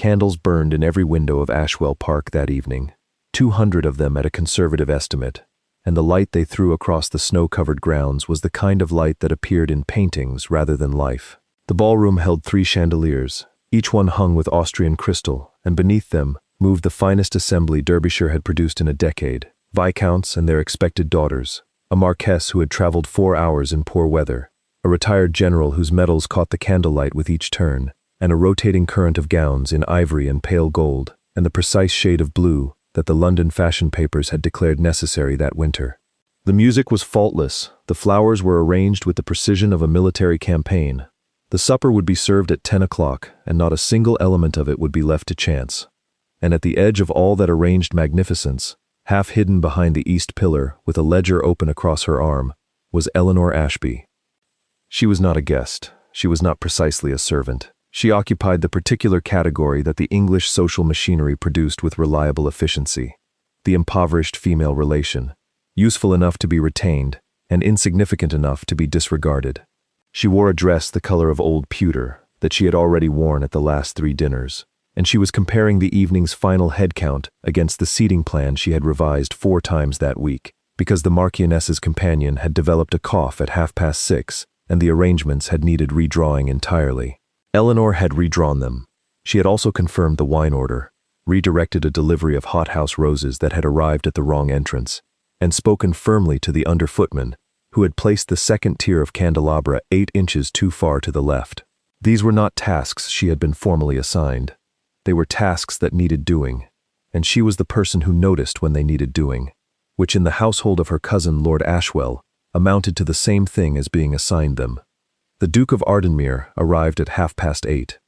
Candles burned in every window of Ashwell Park that evening, 200 of them at a conservative estimate, and the light they threw across the snow-covered grounds was the kind of light that appeared in paintings rather than life. The ballroom held 3 chandeliers, each one hung with Austrian crystal, and beneath them moved the finest assembly Derbyshire had produced in a decade, viscounts and their expected daughters, a marquess who had traveled 4 hours in poor weather, a retired general whose medals caught the candlelight with each turn, and a rotating current of gowns in ivory and pale gold, and the precise shade of blue that the London fashion papers had declared necessary that winter. The music was faultless, the flowers were arranged with the precision of a military campaign. The supper would be served at 10 o'clock, and not a single element of it would be left to chance. And at the edge of all that arranged magnificence, half hidden behind the east pillar with a ledger open across her arm, was Eleanor Ashby. She was not a guest, she was not precisely a servant. She occupied the particular category that the English social machinery produced with reliable efficiency, the impoverished female relation, useful enough to be retained and insignificant enough to be disregarded. She wore a dress the color of old pewter that she had already worn at the last 3 dinners, and she was comparing the evening's final head count against the seating plan she had revised 4 times that week, because the Marchioness's companion had developed a cough at 6:30, and the arrangements had needed redrawing entirely. Eleanor had redrawn them. She had also confirmed the wine order, redirected a delivery of hothouse roses that had arrived at the wrong entrance, and spoken firmly to the under-footman, who had placed the second tier of candelabra 8 inches too far to the left. These were not tasks she had been formally assigned. They were tasks that needed doing, and she was the person who noticed when they needed doing, which in the household of her cousin Lord Ashwell amounted to the same thing as being assigned them. The Duke of Ardenmere arrived at 8:30.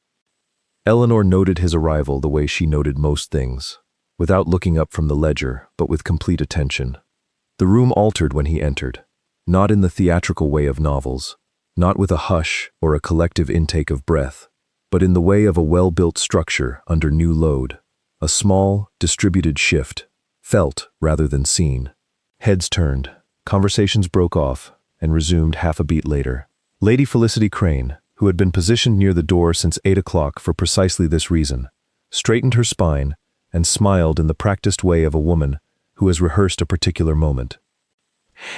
Eleanor noted his arrival the way she noted most things, without looking up from the ledger, but with complete attention. The room altered when he entered, not in the theatrical way of novels, not with a hush or a collective intake of breath, but in the way of a well-built structure under new load, a small, distributed shift, felt rather than seen. Heads turned, conversations broke off, and resumed half a beat later. Lady Felicity Crane, who had been positioned near the door since 8 o'clock for precisely this reason, straightened her spine and smiled in the practiced way of a woman who has rehearsed a particular moment.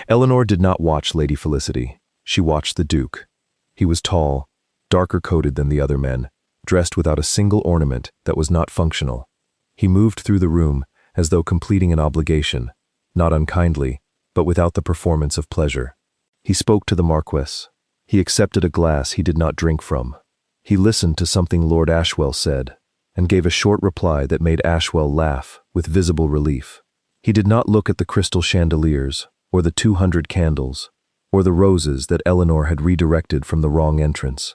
Eleanor did not watch Lady Felicity. She watched the Duke. He was tall, darker coated than the other men, dressed without a single ornament that was not functional. He moved through the room as though completing an obligation, not unkindly, but without the performance of pleasure. He spoke to the Marquess. He accepted a glass he did not drink from. He listened to something Lord Ashwell said, and gave a short reply that made Ashwell laugh with visible relief. He did not look at the crystal chandeliers, or the 200 candles, or the roses that Eleanor had redirected from the wrong entrance.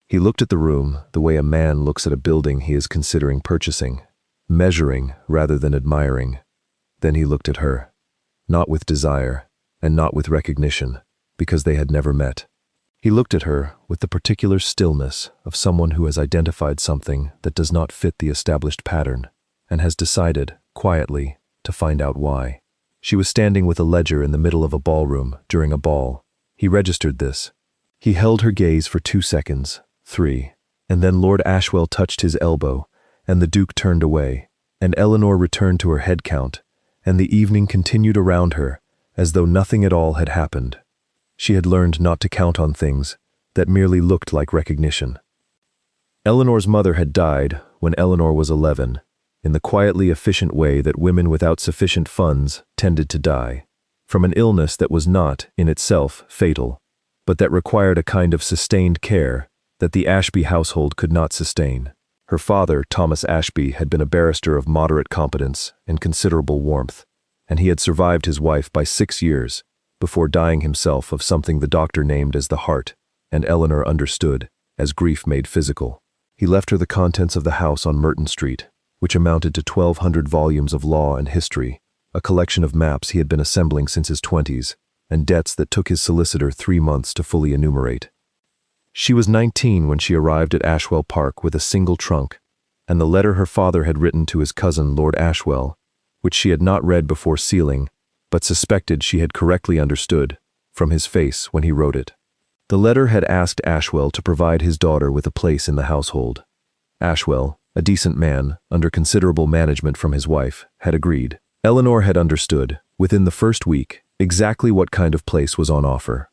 He looked at the room the way a man looks at a building he is considering purchasing, measuring rather than admiring. Then he looked at her, not with desire, and not with recognition, because they had never met. He looked at her with the particular stillness of someone who has identified something that does not fit the established pattern, and has decided, quietly, to find out why. She was standing with a ledger in the middle of a ballroom during a ball. He registered this. He held her gaze for 2 seconds, 3, and then Lord Ashwell touched his elbow, and the Duke turned away, and Eleanor returned to her head count, and the evening continued around her as though nothing at all had happened. She had learned not to count on things that merely looked like recognition. Eleanor's mother had died when Eleanor was 11, in the quietly efficient way that women without sufficient funds tended to die, from an illness that was not, in itself, fatal, but that required a kind of sustained care that the Ashby household could not sustain. Her father, Thomas Ashby, had been a barrister of moderate competence and considerable warmth, and he had survived his wife by 6 years, before dying himself of something the doctor named as the heart, and Eleanor understood as grief made physical. He left her the contents of the house on Merton Street, which amounted to 1,200 volumes of law and history, a collection of maps he had been assembling since his 20s, and debts that took his solicitor 3 months to fully enumerate. She was 19 when she arrived at Ashwell Park with a single trunk, and the letter her father had written to his cousin Lord Ashwell, which she had not read before sealing, but suspected she had correctly understood, from his face when he wrote it. The letter had asked Ashwell to provide his daughter with a place in the household. Ashwell, a decent man, under considerable management from his wife, had agreed. Eleanor had understood, within the first week, exactly what kind of place was on offer.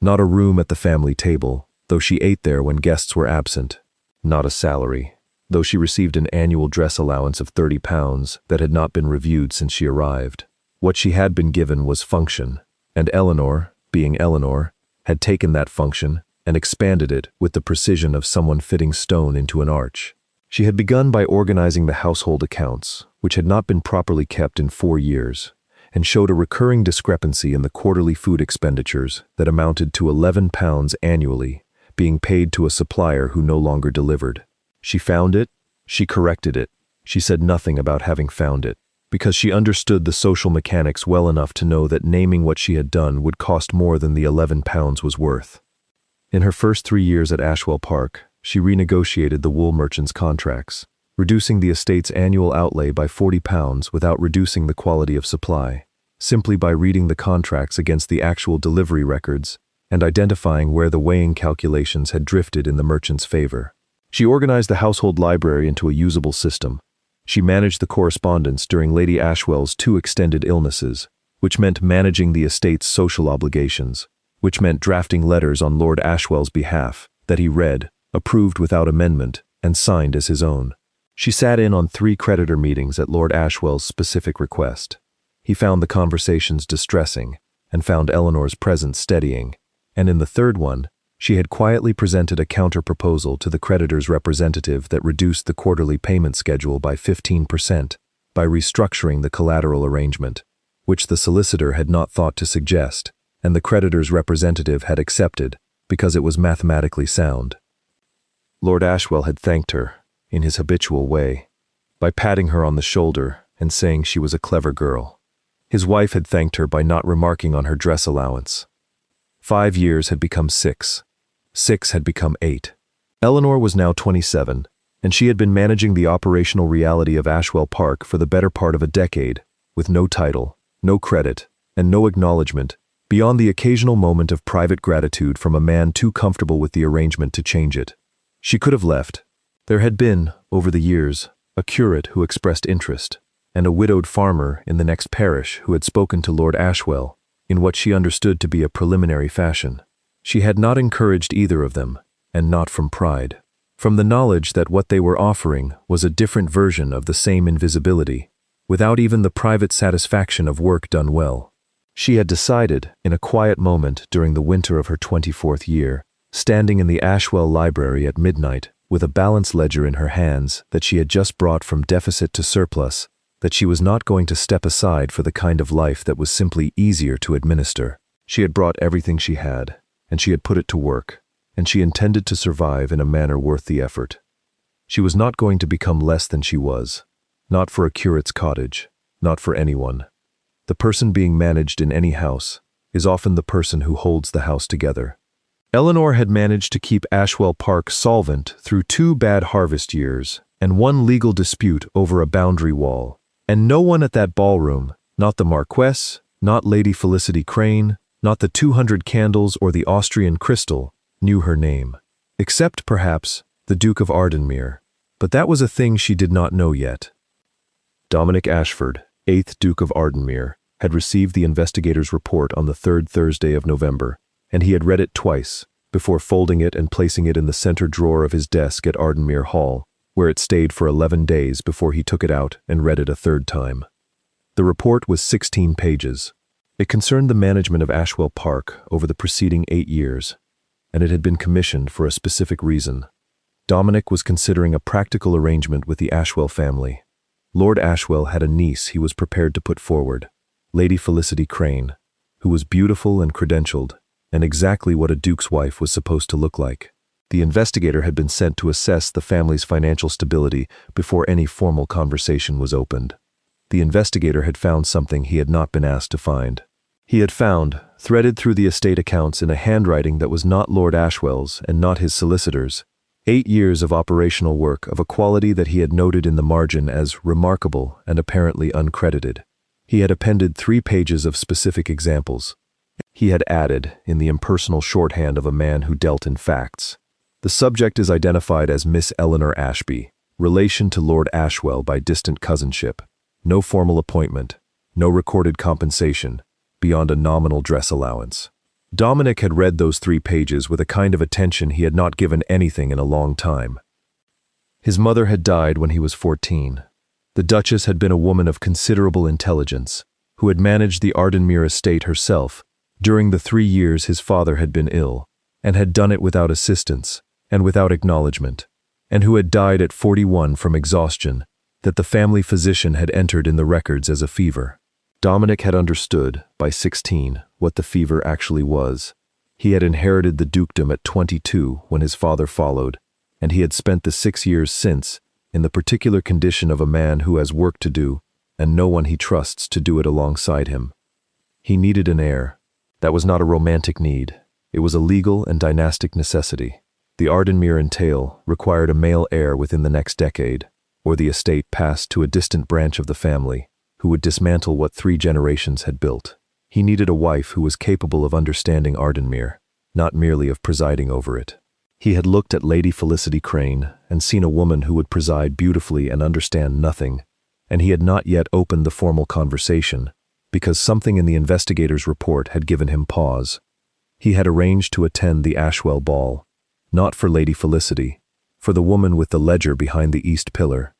Not a room at the family table, though she ate there when guests were absent. Not a salary, though she received an annual dress allowance of £30 that had not been reviewed since she arrived. What she had been given was function, and Eleanor, being Eleanor, had taken that function and expanded it with the precision of someone fitting stone into an arch. She had begun by organizing the household accounts, which had not been properly kept in 4 years, and showed a recurring discrepancy in the quarterly food expenditures that amounted to £11 annually, being paid to a supplier who no longer delivered. She found it, she corrected it. She said nothing about having found it, because she understood the social mechanics well enough to know that naming what she had done would cost more than the £11 was worth. In her first 3 years at Ashwell Park, she renegotiated the wool merchants' contracts, reducing the estate's annual outlay by £40 without reducing the quality of supply, simply by reading the contracts against the actual delivery records and identifying where the weighing calculations had drifted in the merchant's favor. She organized the household library into a usable system. She managed the correspondence during Lady Ashwell's 2 extended illnesses, which meant managing the estate's social obligations, which meant drafting letters on Lord Ashwell's behalf that he read, approved without amendment, and signed as his own. She sat in on 3 creditor meetings at Lord Ashwell's specific request. He found the conversations distressing and found Eleanor's presence steadying, and in the 3rd one, she had quietly presented a counter-proposal to the creditor's representative that reduced the quarterly payment schedule by 15% by restructuring the collateral arrangement, which the solicitor had not thought to suggest, and the creditor's representative had accepted because it was mathematically sound. Lord Ashwell had thanked her, in his habitual way, by patting her on the shoulder and saying she was a clever girl. His wife had thanked her by not remarking on her dress allowance. 5 years had become 6. 6 had become 8. Eleanor was now 27, and she had been managing the operational reality of Ashwell Park for the better part of a decade, with no title, no credit, and no acknowledgement, beyond the occasional moment of private gratitude from a man too comfortable with the arrangement to change it. She could have left. There had been, over the years, a curate who expressed interest, and a widowed farmer in the next parish who had spoken to Lord Ashwell in what she understood to be a preliminary fashion. She had not encouraged either of them, and not from pride. From the knowledge that what they were offering was a different version of the same invisibility, without even the private satisfaction of work done well. She had decided, in a quiet moment during the winter of her 24th year, standing in the Ashwell Library at midnight, with a balance ledger in her hands that she had just brought from deficit to surplus, that she was not going to step aside for the kind of life that was simply easier to administer. She had brought everything she had, and she had put it to work, and she intended to survive in a manner worth the effort. She was not going to become less than she was, not for a curate's cottage, not for anyone. The person being managed in any house is often the person who holds the house together. Eleanor had managed to keep Ashwell Park solvent through 2 bad harvest years and 1 legal dispute over a boundary wall, and no one at that ballroom, not the Marquess, not Lady Felicity Crane, not the 200 candles or the Austrian crystal, knew her name, except, perhaps, the Duke of Ardenmere, but that was a thing she did not know yet. Dominic Ashford, 8th Duke of Ardenmere, had received the investigator's report on the 3rd Thursday of November, and he had read it twice, before folding it and placing it in the center drawer of his desk at Ardenmere Hall, where it stayed for 11 days before he took it out and read it a 3rd time. The report was 16 pages. It concerned the management of Ashwell Park over the preceding 8 years, and it had been commissioned for a specific reason. Dominic was considering a practical arrangement with the Ashwell family. Lord Ashwell had a niece he was prepared to put forward, Lady Felicity Crane, who was beautiful and credentialed, and exactly what a duke's wife was supposed to look like. The investigator had been sent to assess the family's financial stability before any formal conversation was opened. The investigator had found something he had not been asked to find. He had found, threaded through the estate accounts in a handwriting that was not Lord Ashwell's and not his solicitor's, 8 years of operational work of a quality that he had noted in the margin as remarkable and apparently uncredited. He had appended 3 pages of specific examples. He had added, in the impersonal shorthand of a man who dealt in facts, "The subject is identified as Miss Eleanor Ashby, relation to Lord Ashwell by distant cousinship, no formal appointment, no recorded compensation, beyond a nominal dress allowance. Dominic had read those 3 pages with a kind of attention he had not given anything in a long time. His mother had died when he was 14. The Duchess had been a woman of considerable intelligence, who had managed the Ardenmuir estate herself during the 3 years his father had been ill, and had done it without assistance and without acknowledgement, and who had died at 41 from exhaustion that the family physician had entered in the records as a fever. Dominic had understood, by 16, what the fever actually was. He had inherited the dukedom at 22 when his father followed, and he had spent the 6 years since in the particular condition of a man who has work to do, and no one he trusts to do it alongside him. He needed an heir. That was not a romantic need. It was a legal and dynastic necessity. The Ardenmuir entail required a male heir within the next decade, or the estate passed to a distant branch of the family, who would dismantle what 3 generations had built. He needed a wife who was capable of understanding Ardenmuir, not merely of presiding over it. He had looked at Lady Felicity Crane and seen a woman who would preside beautifully and understand nothing, and he had not yet opened the formal conversation, because something in the investigator's report had given him pause. He had arranged to attend the Ashwell ball, not for Lady Felicity, for the woman with the ledger behind the east pillar.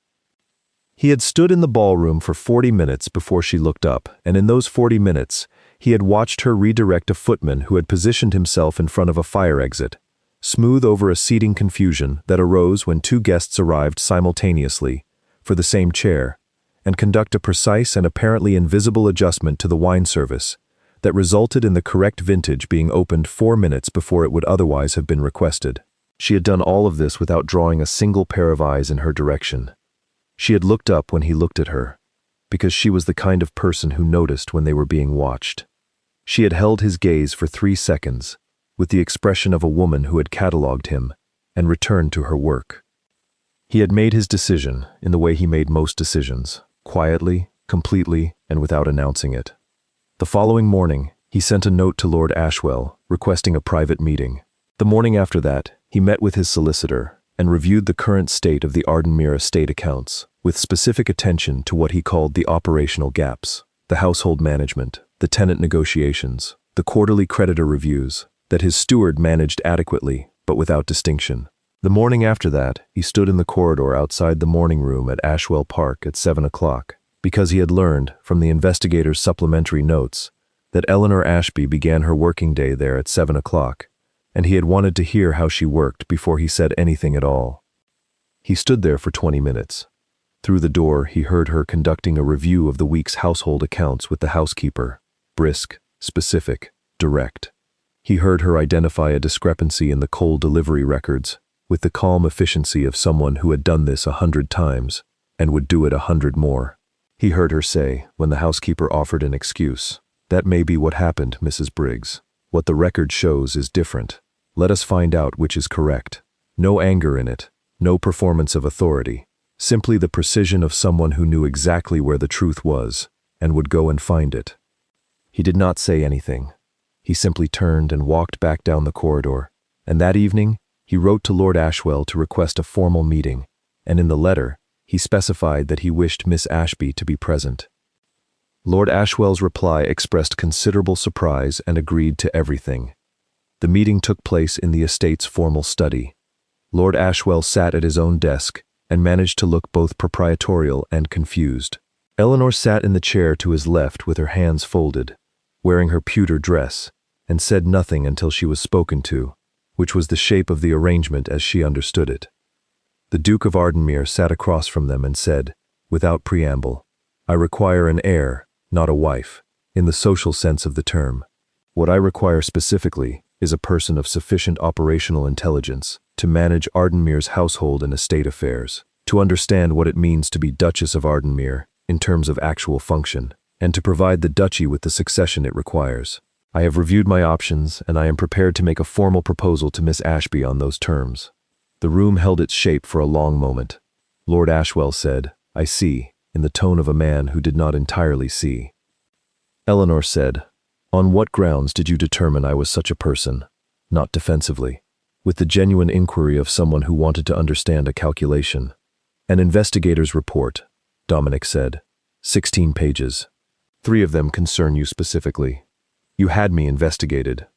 He had stood in the ballroom for 40 minutes before she looked up, and in those 40 minutes, he had watched her redirect a footman who had positioned himself in front of a fire exit, smooth over a seating confusion that arose when 2 guests arrived simultaneously, for the same chair, and conduct a precise and apparently invisible adjustment to the wine service that resulted in the correct vintage being opened 4 minutes before it would otherwise have been requested. She had done all of this without drawing a single pair of eyes in her direction. She had looked up when he looked at her, because she was the kind of person who noticed when they were being watched. She had held his gaze for 3 seconds, with the expression of a woman who had catalogued him, and returned to her work. He had made his decision in the way he made most decisions, quietly, completely, and without announcing it. The following morning, he sent a note to Lord Ashwell, requesting a private meeting. The morning after that, he met with his solicitor and reviewed the current state of the Ardenmuir estate accounts, with specific attention to what he called the operational gaps, the household management, the tenant negotiations, the quarterly creditor reviews, that his steward managed adequately, but without distinction. The morning after that, he stood in the corridor outside the morning room at Ashwell Park at 7 o'clock, because he had learned, from the investigator's supplementary notes, that Eleanor Ashby began her working day there at 7 o'clock, and he had wanted to hear how she worked before he said anything at all. He stood there for 20 minutes. Through the door, he heard her conducting a review of the week's household accounts with the housekeeper, brisk, specific, direct. He heard her identify a discrepancy in the coal delivery records, with the calm efficiency of someone who had done this 100 times, and would do it 100 more. He heard her say, when the housekeeper offered an excuse, "That may be what happened, Mrs. Briggs. What the record shows is different. Let us find out which is correct." No anger in it, no performance of authority, simply the precision of someone who knew exactly where the truth was, and would go and find it. He did not say anything. He simply turned and walked back down the corridor, and that evening, he wrote to Lord Ashwell to request a formal meeting, and in the letter, he specified that he wished Miss Ashby to be present. Lord Ashwell's reply expressed considerable surprise and agreed to everything. The meeting took place in the estate's formal study. Lord Ashwell sat at his own desk and managed to look both proprietorial and confused. Eleanor sat in the chair to his left with her hands folded, wearing her pewter dress, and said nothing until she was spoken to, which was the shape of the arrangement as she understood it. The Duke of Ardenmuir sat across from them and said, without preamble, "I require an heir, not a wife, in the social sense of the term. What I require specifically is a person of sufficient operational intelligence to manage Ardenmuir's household and estate affairs, to understand what it means to be Duchess of Ardenmuir in terms of actual function, and to provide the duchy with the succession it requires. I have reviewed my options, and I am prepared to make a formal proposal to Miss Ashby on those terms." The room held its shape for a long moment. Lord Ashwell said, "I see," in the tone of a man who did not entirely see. Eleanor said, "On what grounds did you determine I was such a person?" Not defensively, with the genuine inquiry of someone who wanted to understand a calculation. An investigator's report, Dominic said. 16 pages. 3 of them concern you specifically. You had me investigated.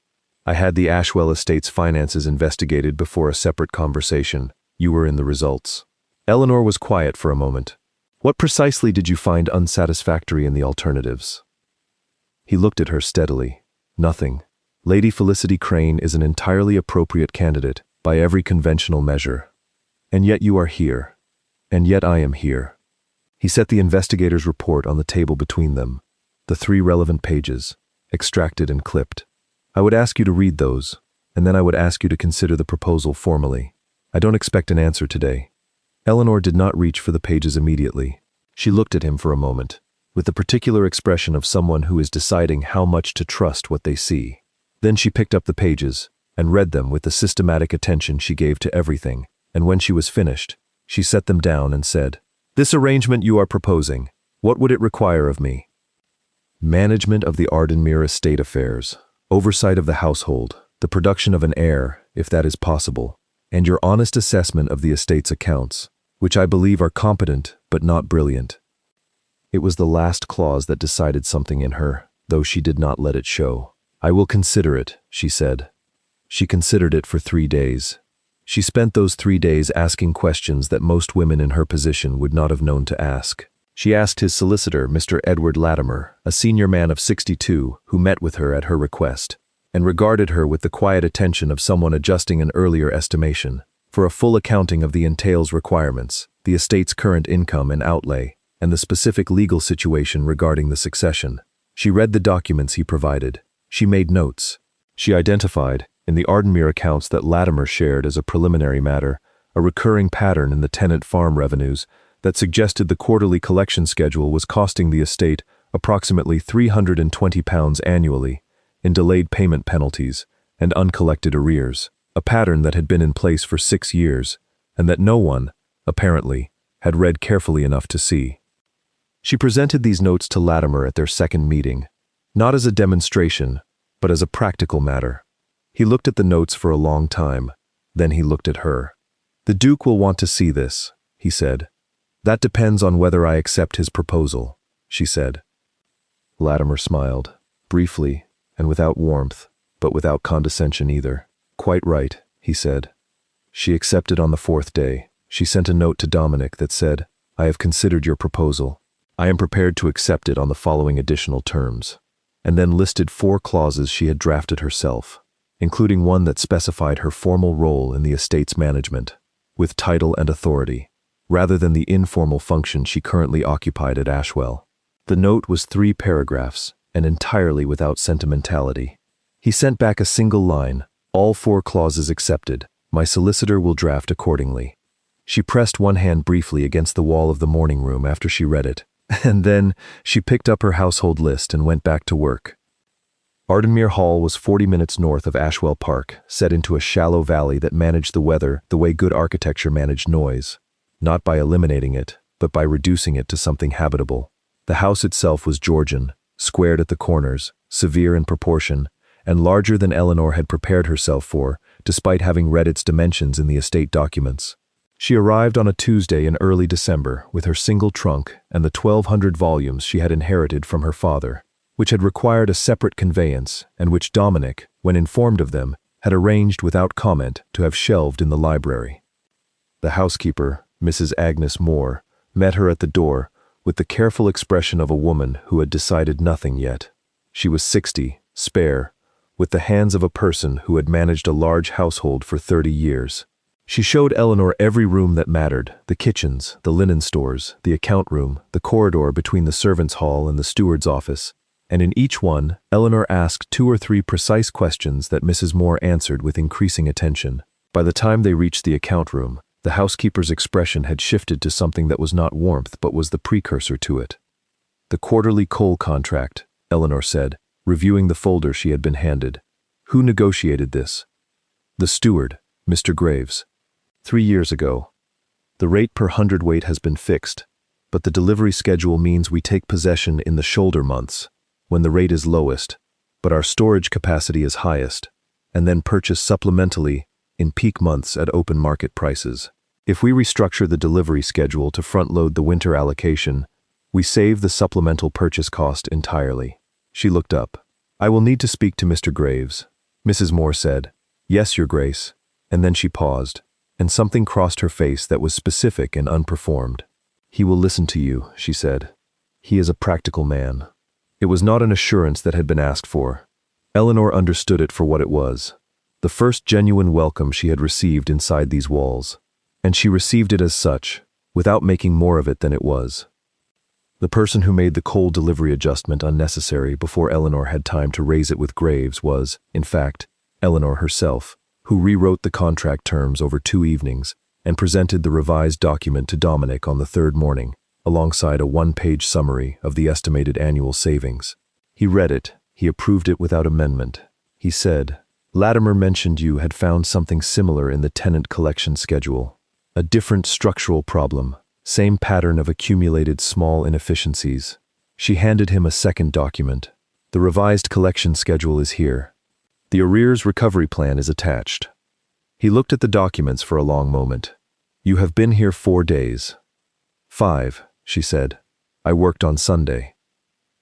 I had the Ashwell Estate's finances investigated before a separate conversation. You were in the results. Eleanor was quiet for a moment. What precisely did you find unsatisfactory in the alternatives? He looked at her steadily. Nothing. Lady Felicity Crane is an entirely appropriate candidate by every conventional measure. And yet you are here. And yet I am here. He set the investigator's report on the table between them. The 3 relevant pages, extracted and clipped. I would ask you to read those, and then I would ask you to consider the proposal formally. I don't expect an answer today. Eleanor did not reach for the pages immediately. She looked at him for a moment, with the particular expression of someone who is deciding how much to trust what they see. Then she picked up the pages and read them with the systematic attention she gave to everything, and when she was finished, she set them down and said, "This arrangement you are proposing, what would it require of me?" Management of the Ardenmere estate affairs, oversight of the household, the production of an heir, if that is possible, and your honest assessment of the estate's accounts, which I believe are competent but not brilliant. It was the last clause that decided something in her, though she did not let it show. I will consider it, she said. She considered it for 3 days. She spent those 3 days asking questions that most women in her position would not have known to ask. She asked his solicitor, Mr. Edward Latimer, a senior man of 62, who met with her at her request, and regarded her with the quiet attention of someone adjusting an earlier estimation, for a full accounting of the entails requirements, the estate's current income and outlay, and the specific legal situation regarding the succession. She read the documents he provided. She made notes. She identified, in the Ardenmere accounts that Latimer shared as a preliminary matter, a recurring pattern in the tenant farm revenues that suggested the quarterly collection schedule was costing the estate approximately £320 annually in delayed payment penalties and uncollected arrears, a pattern that had been in place for 6 years and that no one, apparently, had read carefully enough to see. She presented these notes to Latimer at their second meeting, not as a demonstration, but as a practical matter. He looked at the notes for a long time, then he looked at her. "The Duke will want to see this," he said. "That depends on whether I accept his proposal," she said. Latimer smiled, briefly and without warmth, but without condescension either. "Quite right," he said. She accepted on the 4th day. She sent a note to Dominic that said, "I have considered your proposal. I am prepared to accept it on the following additional terms," and then listed 4 clauses she had drafted herself, including one that specified her formal role in the estate's management, with title and authority, rather than the informal function she currently occupied at Ashwell. The note was 3 paragraphs, and entirely without sentimentality. He sent back a single line, "All 4 clauses accepted. My solicitor will draft accordingly." She pressed one hand briefly against the wall of the morning room after she read it, and then she picked up her household list and went back to work. Ardenmere Hall was 40 minutes north of Ashwell Park, set into a shallow valley that managed the weather the way good architecture managed noise, not by eliminating it, but by reducing it to something habitable. The house itself was Georgian, squared at the corners, severe in proportion, and larger than Eleanor had prepared herself for, despite having read its dimensions in the estate documents. She arrived on a Tuesday in early December with her single trunk and the 1,200 volumes she had inherited from her father, which had required a separate conveyance and which Dominic, when informed of them, had arranged without comment to have shelved in the library. The housekeeper, Mrs. Agnes Moore, met her at the door with the careful expression of a woman who had decided nothing yet. She was 60, spare, with the hands of a person who had managed a large household for 30 years. She showed Eleanor every room that mattered, the kitchens, the linen stores, the account room, the corridor between the servants' hall and the steward's office, and in each one, Eleanor asked 2 or 3 precise questions that Mrs. Moore answered with increasing attention. By the time they reached the account room, the housekeeper's expression had shifted to something that was not warmth but was the precursor to it. "The quarterly coal contract," Eleanor said, reviewing the folder she had been handed. "Who negotiated this?" "The steward, Mr. Graves. 3 years ago. The rate per hundredweight has been fixed, but the delivery schedule means we take possession in the shoulder months, when the rate is lowest, but our storage capacity is highest, and then purchase supplementally in peak months at open market prices. If we restructure the delivery schedule to front-load the winter allocation, we save the supplemental purchase cost entirely. She looked up. I will need to speak to Mr. Graves. Mrs. Moore said, Yes, Your Grace. And then she paused, and something crossed her face that was specific and unperformed. He will listen to you, she said. He is a practical man. It was not an assurance that had been asked for. Eleanor understood it for what it was. The first genuine welcome she had received inside these walls. And she received it as such, without making more of it than it was. The person who made the cold delivery adjustment unnecessary before Eleanor had time to raise it with Graves was, in fact, Eleanor herself, who rewrote the contract terms over 2 evenings and presented the revised document to Dominic on the 3rd morning, alongside a 1-page summary of the estimated annual savings. He read it. He approved it without amendment. He said, Latimer mentioned you had found something similar in the tenant collection schedule. A different structural problem, same pattern of accumulated small inefficiencies. She handed him a second document. The revised collection schedule is here. The arrears recovery plan is attached. He looked at the documents for a long moment. You have been here 4 days. 5, she said. I worked on Sunday.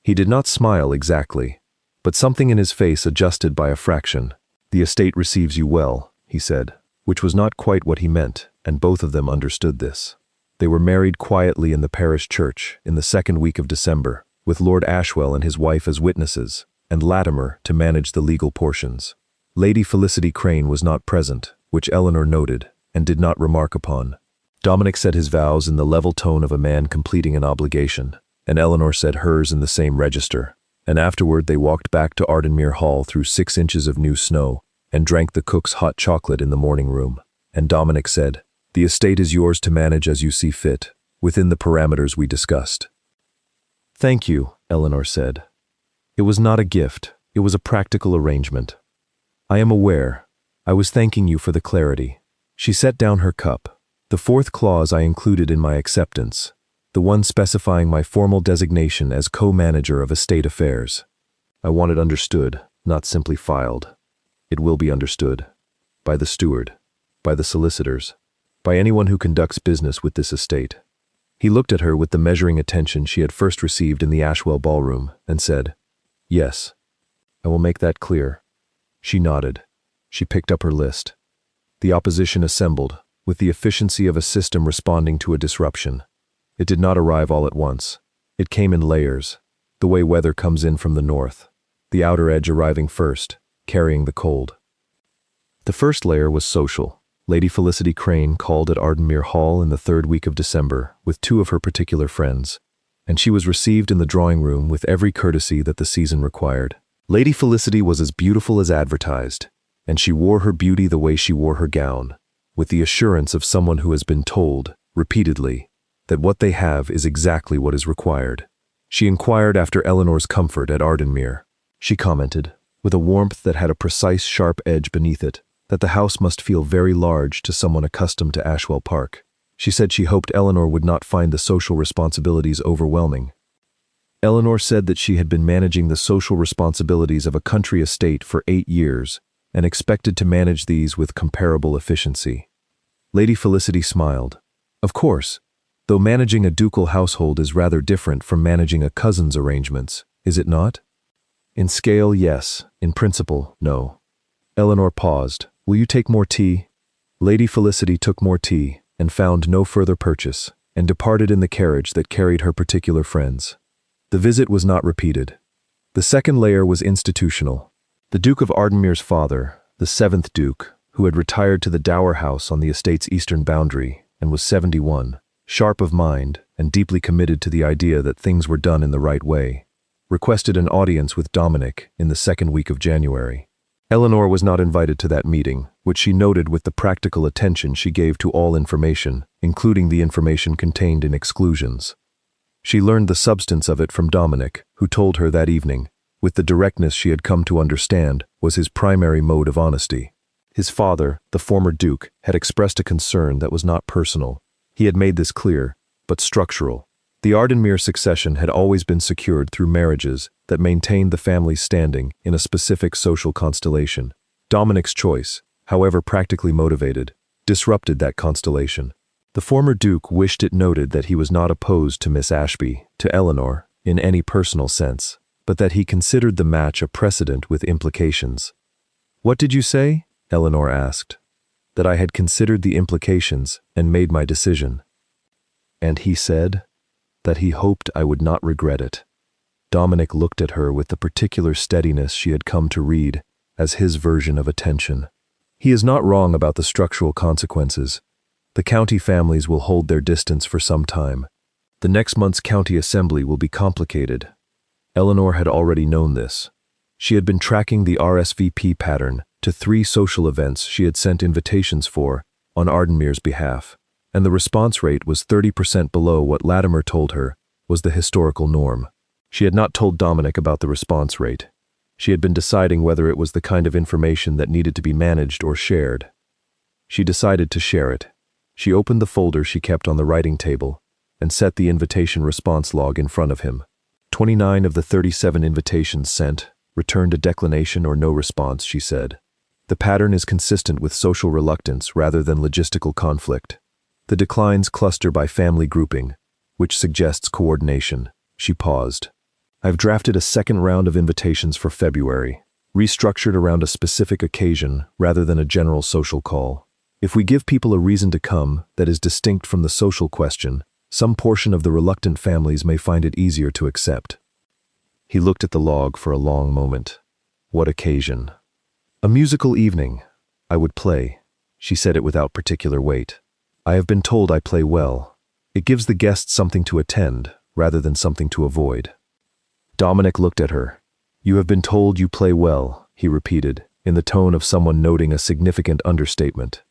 He did not smile exactly, but something in his face adjusted by a fraction. The estate receives you well, he said, which was not quite what he meant, and both of them understood this. They were married quietly in the parish church in the 2nd week of December, with Lord Ashwell and his wife as witnesses, and Latimer to manage the legal portions. Lady Felicity Crane was not present, which Eleanor noted, and did not remark upon. Dominic said his vows in the level tone of a man completing an obligation, and Eleanor said hers in the same register, and afterward they walked back to Ardenmere Hall through 6 inches of new snow, and drank the cook's hot chocolate in the morning room, and Dominic said, The estate is yours to manage as you see fit, within the parameters we discussed. Thank you, Eleanor said. It was not a gift, it was a practical arrangement. I am aware. I was thanking you for the clarity. She set down her cup. The 4th clause I included in my acceptance, the one specifying my formal designation as co-manager of estate affairs. I want it understood, not simply filed. It will be understood. By the steward, by the solicitors, by anyone who conducts business with this estate. He looked at her with the measuring attention she had first received in the Ashwell ballroom, and said, Yes, I will make that clear. She nodded. She picked up her list. The opposition assembled, with the efficiency of a system responding to a disruption. It did not arrive all at once. It came in layers, the way weather comes in from the north, the outer edge arriving first, carrying the cold. The first layer was social. Lady Felicity Crane called at Ardenmere Hall in the 3rd week of December with 2 of her particular friends, and she was received in the drawing room with every courtesy that the season required. Lady Felicity was as beautiful as advertised, and she wore her beauty the way she wore her gown, with the assurance of someone who has been told, repeatedly, that what they have is exactly what is required. She inquired after Eleanor's comfort at Ardenmere. She commented, with a warmth that had a precise sharp edge beneath it, that the house must feel very large to someone accustomed to Ashwell Park. She said she hoped Eleanor would not find the social responsibilities overwhelming. Eleanor said that she had been managing the social responsibilities of a country estate for 8 years and expected to manage these with comparable efficiency. Lady Felicity smiled. Of course, though managing a ducal household is rather different from managing a cousin's arrangements, is it not? In scale, yes. In principle, no. Eleanor paused. Will you take more tea? Lady Felicity took more tea and found no further purchase, and departed in the carriage that carried her particular friends. The visit was not repeated. The second layer was institutional. The Duke of Ardenmere's father, the 7th Duke, who had retired to the dower house on the estate's eastern boundary and was 71, sharp of mind and deeply committed to the idea that things were done in the right way, requested an audience with Dominic in the 2nd week of January. Eleanor was not invited to that meeting, which she noted with the practical attention she gave to all information, including the information contained in exclusions. She learned the substance of it from Dominic, who told her that evening, with the directness she had come to understand was his primary mode of honesty. His father, the former Duke, had expressed a concern that was not personal. He had made this clear, but structural. The Ardenmere succession had always been secured through marriages that maintained the family's standing in a specific social constellation. Dominic's choice, however practically motivated, disrupted that constellation. The former Duke wished it noted that he was not opposed to Miss Ashby, to Eleanor, in any personal sense, but that he considered the match a precedent with implications. "What did you say?" Eleanor asked. "That I had considered the implications and made my decision." "And he said?" "That he hoped I would not regret it." Dominic looked at her with the particular steadiness she had come to read as his version of attention. "He is not wrong about the structural consequences. The county families will hold their distance for some time. The next month's county assembly will be complicated." Eleanor had already known this. She had been tracking the RSVP pattern to 3 social events she had sent invitations for on Ardenmuir's behalf, and the response rate was 30% below what Latimer told her was the historical norm. She had not told Dominic about the response rate. She had been deciding whether it was the kind of information that needed to be managed or shared. She decided to share it. She opened the folder she kept on the writing table and set the invitation response log in front of him. 29 of the 37 invitations sent returned a declination or no response, she said. The pattern is consistent with social reluctance rather than logistical conflict. The declines cluster by family grouping, which suggests coordination. She paused. "I've drafted a second round of invitations for February, restructured around a specific occasion rather than a general social call. If we give people a reason to come that is distinct from the social question, some portion of the reluctant families may find it easier to accept." He looked at the log for a long moment. What occasion? "A musical evening. I would play." She said it without particular weight. "I have been told I play well. It gives the guests something to attend, rather than something to avoid." Dominic looked at her. "You have been told you play well," he repeated, in the tone of someone noting a significant understatement.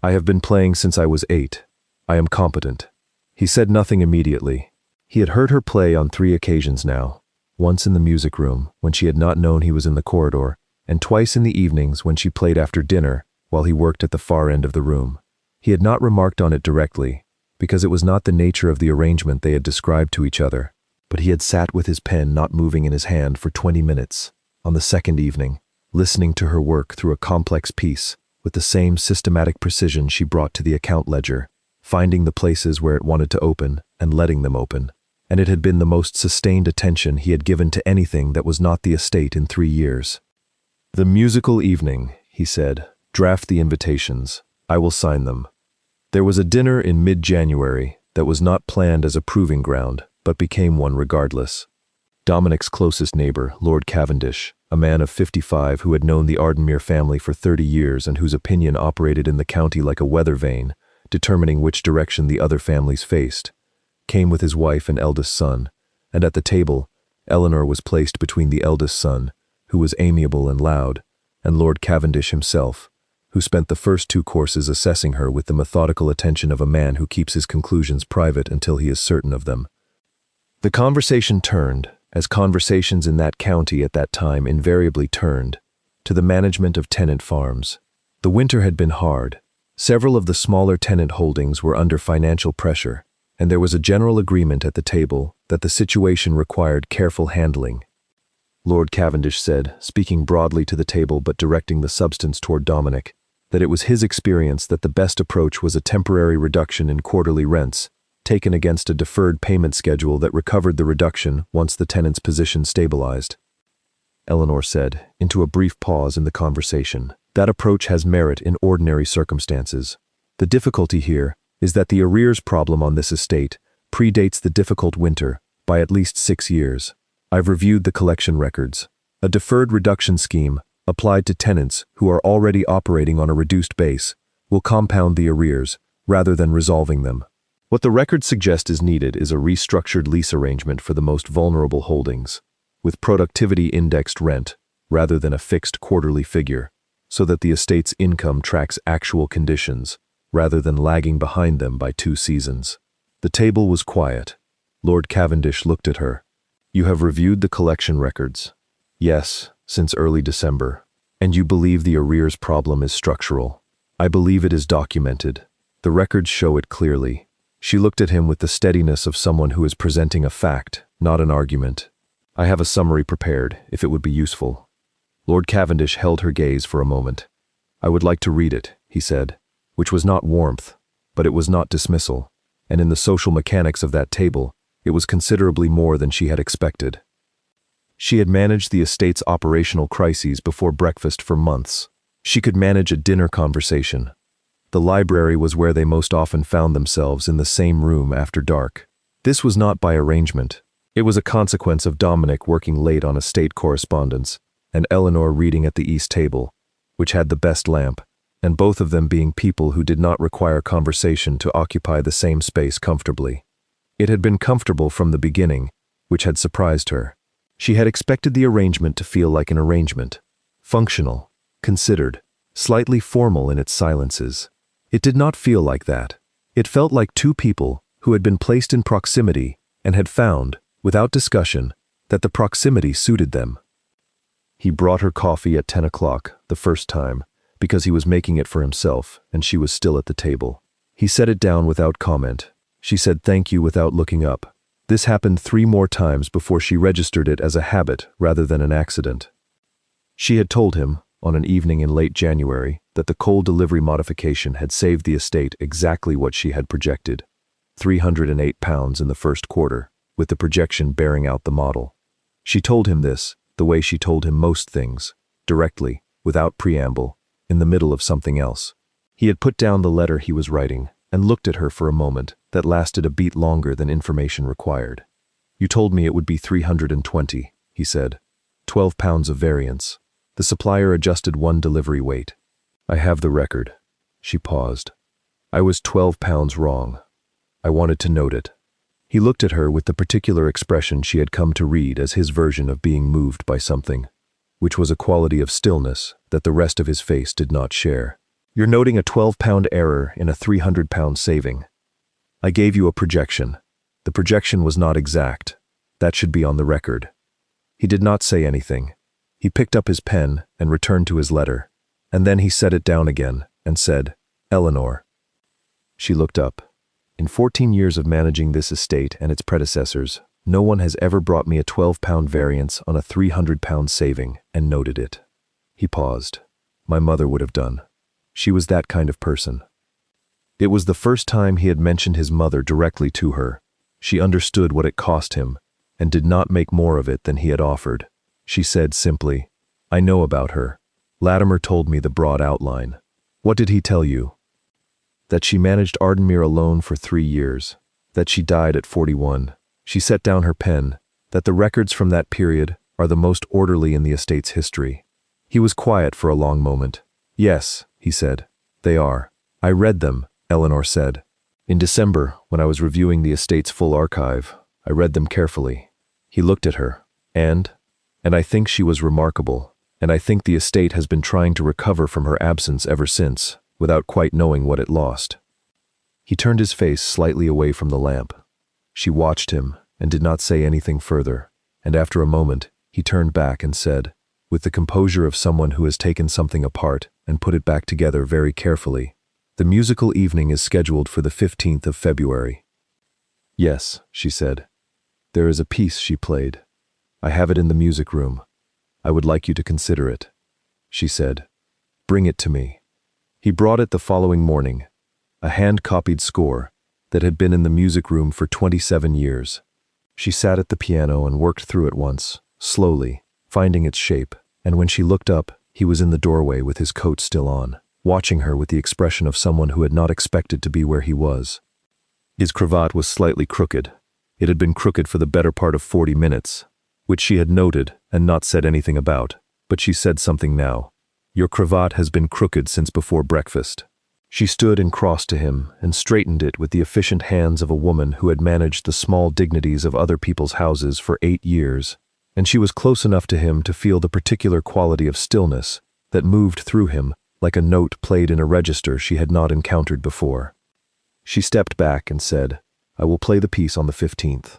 "I have been playing since I was 8. I am competent." He said nothing immediately. He had heard her play on 3 occasions now, once in the music room, when she had not known he was in the corridor, and twice in the evenings when she played after dinner while he worked at the far end of the room. He had not remarked on it directly, because it was not the nature of the arrangement they had described to each other, but he had sat with his pen not moving in his hand for 20 minutes, on the second evening, listening to her work through a complex piece, with the same systematic precision she brought to the account ledger, finding the places where it wanted to open and letting them open, and it had been the most sustained attention he had given to anything that was not the estate in 3 years. "The musical evening," he said. "Draft the invitations. I will sign them." There was a dinner in mid-January that was not planned as a proving ground, but became one regardless. Dominic's closest neighbor, Lord Cavendish, a man of 55 who had known the Ardenmuir family for 30 years and whose opinion operated in the county like a weather vane, determining which direction the other families faced, came with his wife and eldest son, and at the table, Eleanor was placed between the eldest son, who was amiable and loud, and Lord Cavendish himself, who spent the first 2 courses assessing her with the methodical attention of a man who keeps his conclusions private until he is certain of them. The conversation turned, as conversations in that county at that time invariably turned, to the management of tenant farms. The winter had been hard. Several of the smaller tenant holdings were under financial pressure, and there was a general agreement at the table that the situation required careful handling. Lord Cavendish said, speaking broadly to the table but directing the substance toward Dominic, that it was his experience that the best approach was a temporary reduction in quarterly rents, taken against a deferred payment schedule that recovered the reduction once the tenant's position stabilized. Eleanor said, into a brief pause in the conversation, "That approach has merit in ordinary circumstances. The difficulty here is that the arrears problem on this estate predates the difficult winter by at least 6 years. I've reviewed the collection records. A deferred reduction scheme, applied to tenants who are already operating on a reduced base, will compound the arrears rather than resolving them. What the records suggest is needed is a restructured lease arrangement for the most vulnerable holdings, with productivity-indexed rent rather than a fixed quarterly figure, so that the estate's income tracks actual conditions rather than lagging behind them by 2 seasons. The table was quiet. Lord Cavendish looked at her. "You have reviewed the collection records?" "Yes, since early December. And you believe the arrears problem is structural?" "I believe it is documented. The records show it clearly." She looked at him with the steadiness of someone who is presenting a fact, not an argument. "I have a summary prepared, if it would be useful." Lord Cavendish held her gaze for a moment. "I would like to read it," he said, which was not warmth, but it was not dismissal, and in the social mechanics of that table, it was considerably more than she had expected. She had managed the estate's operational crises before breakfast for months. She could manage a dinner conversation. The library was where they most often found themselves, in the same room after dark. This was not by arrangement. It was a consequence of Dominic working late on estate correspondence, and Eleanor reading at the east table, which had the best lamp, and both of them being people who did not require conversation to occupy the same space comfortably. It had been comfortable from the beginning, which had surprised her. She had expected the arrangement to feel like an arrangement, functional, considered, slightly formal in its silences. It did not feel like that. It felt like two people who had been placed in proximity and had found, without discussion, that the proximity suited them. He brought her coffee at 10 o'clock, the first time, because he was making it for himself and she was still at the table. He set it down without comment. She said thank you without looking up. This happened 3 more times before she registered it as a habit rather than an accident. She had told him, on an evening in late January, that the coal delivery modification had saved the estate exactly what she had projected, £308 in the first quarter, with the projection bearing out the model. She told him this, the way she told him most things, directly, without preamble, in the middle of something else. He had put down the letter he was writing and looked at her for a moment that lasted a beat longer than information required. You told me it would be 320, he said. £12 of variance. The supplier adjusted 1 delivery weight. I have the record. She paused. I was £12 wrong. I wanted to note it. He looked at her with the particular expression she had come to read as his version of being moved by something, which was a quality of stillness that the rest of his face did not share. You're noting a £12 error in a £300 saving. I gave you a projection. The projection was not exact. That should be on the record. He did not say anything. He picked up his pen and returned to his letter, and then he set it down again and said, Eleanor. She looked up. In 14 years of managing this estate and its predecessors, no one has ever brought me a £12 variance on a £300 saving and noted it. He paused. My mother would have done. She was that kind of person. It was the first time he had mentioned his mother directly to her. She understood what it cost him and did not make more of it than he had offered. She said simply, I know about her. Latimer told me the broad outline. What did he tell you? That she managed Ardenmere alone for 3 years. That she died at 41. She set down her pen. That the records from that period are the most orderly in the estate's history. He was quiet for a long moment. Yes, he said. They are. I read them, Eleanor said. In December, when I was reviewing the estate's full archive, I read them carefully. He looked at her, and I think she was remarkable, and I think the estate has been trying to recover from her absence ever since, without quite knowing what it lost. He turned his face slightly away from the lamp. She watched him and did not say anything further, and after a moment, he turned back and said, with the composure of someone who has taken something apart and put it back together very carefully, the musical evening is scheduled for the 15th of February. Yes, she said. There is a piece she played. I have it in the music room. I would like you to consider it. She said, bring it to me. He brought it the following morning, a hand-copied score that had been in the music room for 27 years. She sat at the piano and worked through it once, slowly, finding its shape, and when she looked up, he was in the doorway with his coat still on, watching her with the expression of someone who had not expected to be where he was. His cravat was slightly crooked. It had been crooked for the better part of 40 minutes, which she had noted and not said anything about, but she said something now. Your cravat has been crooked since before breakfast. She stood and crossed to him and straightened it with the efficient hands of a woman who had managed the small dignities of other people's houses for 8 years, and she was close enough to him to feel the particular quality of stillness that moved through him like a note played in a register she had not encountered before. She stepped back and said, I will play the piece on the 15th.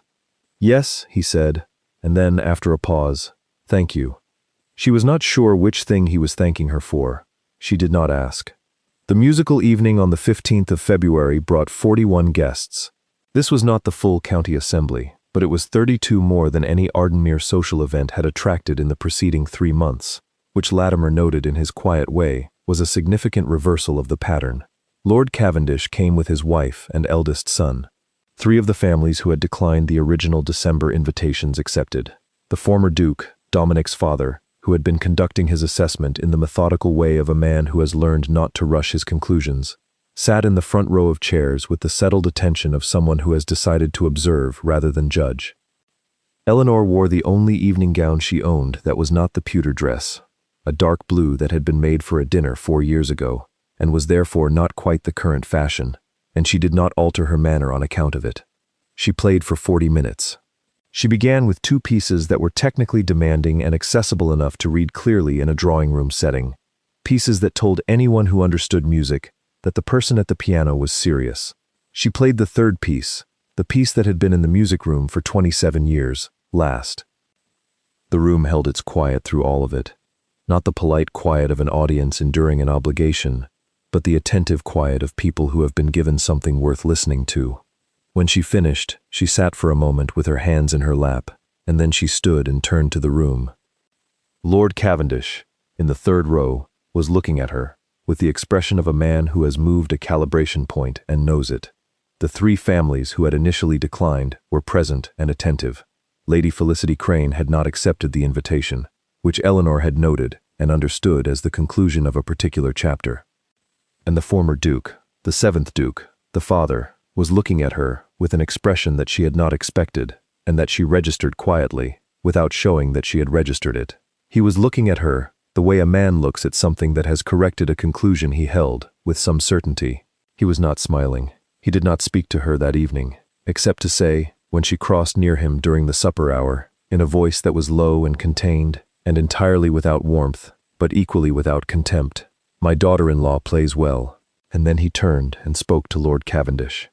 Yes, he said, and then, after a pause, thank you. She was not sure which thing he was thanking her for. She did not ask. The musical evening on the 15th of February brought 41 guests. This was not the full county assembly, but it was 32 more than any Ardenmere social event had attracted in the preceding 3 months, which Latimer noted in his quiet way was a significant reversal of the pattern. Lord Cavendish came with his wife and eldest son. 3 of the families who had declined the original December invitations accepted. The former Duke, Dominic's father, who had been conducting his assessment in the methodical way of a man who has learned not to rush his conclusions, sat in the front row of chairs with the settled attention of someone who has decided to observe rather than judge. Eleanor wore the only evening gown she owned that was not the pewter dress, a dark blue that had been made for a dinner 4 years ago, and was therefore not quite the current fashion, and she did not alter her manner on account of it. She played for 40 minutes. She began with 2 pieces that were technically demanding and accessible enough to read clearly in a drawing room setting, pieces that told anyone who understood music that the person at the piano was serious. She played the 3rd piece, the piece that had been in the music room for 27 years, last. The room held its quiet through all of it, not the polite quiet of an audience enduring an obligation, but the attentive quiet of people who have been given something worth listening to. When she finished, she sat for a moment with her hands in her lap, and then she stood and turned to the room. Lord Cavendish, in the 3rd row, was looking at her, with the expression of a man who has moved a calibration point and knows it. The 3 families who had initially declined were present and attentive. Lady Felicity Crane had not accepted the invitation, which Eleanor had noted and understood as the conclusion of a particular chapter. And the former Duke, the 7th Duke, the father, was looking at her with an expression that she had not expected and that she registered quietly, without showing that she had registered it. He was looking at her the way a man looks at something that has corrected a conclusion he held with some certainty. He was not smiling. He did not speak to her that evening, except to say, when she crossed near him during the supper hour, in a voice that was low and contained, and entirely without warmth, but equally without contempt, "My daughter-in-law plays well." And then he turned and spoke to Lord Cavendish.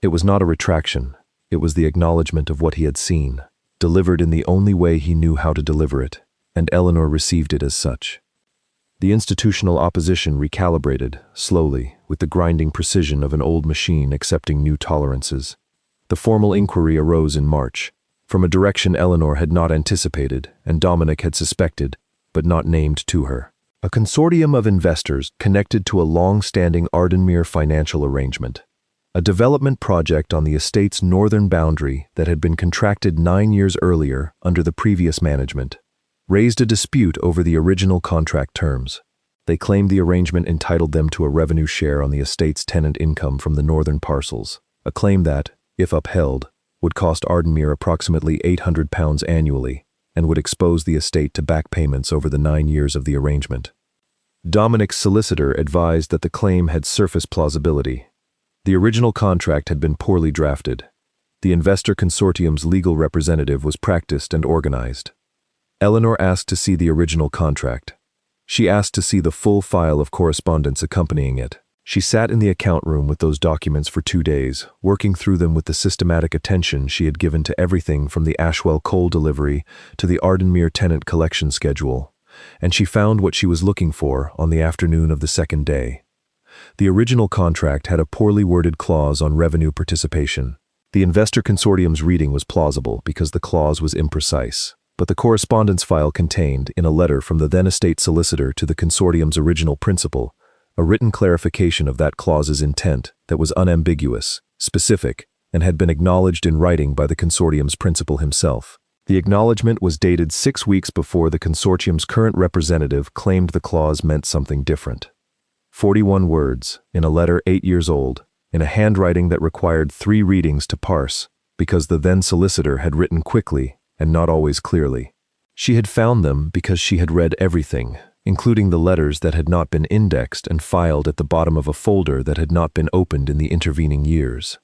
It was not a retraction, it was the acknowledgement of what he had seen, delivered in the only way he knew how to deliver it, and Eleanor received it as such. The institutional opposition recalibrated, slowly, with the grinding precision of an old machine accepting new tolerances. The formal inquiry arose in March, from a direction Eleanor had not anticipated and Dominic had suspected, but not named to her. A consortium of investors connected to a long-standing Ardenmere financial arrangement. A development project on the estate's northern boundary that had been contracted 9 years earlier under the previous management, raised a dispute over the original contract terms. They claimed the arrangement entitled them to a revenue share on the estate's tenant income from the northern parcels, a claim that, if upheld, would cost Ardenmere approximately £800 annually and would expose the estate to back payments over the 9 years of the arrangement. Dominic's solicitor advised that the claim had surface plausibility. The original contract had been poorly drafted. The investor consortium's legal representative was practiced and organized. Eleanor asked to see the original contract. She asked to see the full file of correspondence accompanying it. She sat in the account room with those documents for 2 days, working through them with the systematic attention she had given to everything from the Ashwell coal delivery to the Ardenmere tenant collection schedule, and she found what she was looking for on the afternoon of the 2nd day. The original contract had a poorly worded clause on revenue participation. The investor consortium's reading was plausible because the clause was imprecise, but the correspondence file contained, in a letter from the then estate solicitor to the consortium's original principal, a written clarification of that clause's intent that was unambiguous, specific, and had been acknowledged in writing by the consortium's principal himself. The acknowledgement was dated 6 weeks before the consortium's current representative claimed the clause meant something different. 41 words, in a letter 8 years old, in a handwriting that required 3 readings to parse, because the then solicitor had written quickly and not always clearly. She had found them because she had read everything, including the letters that had not been indexed and filed at the bottom of a folder that had not been opened in the intervening years.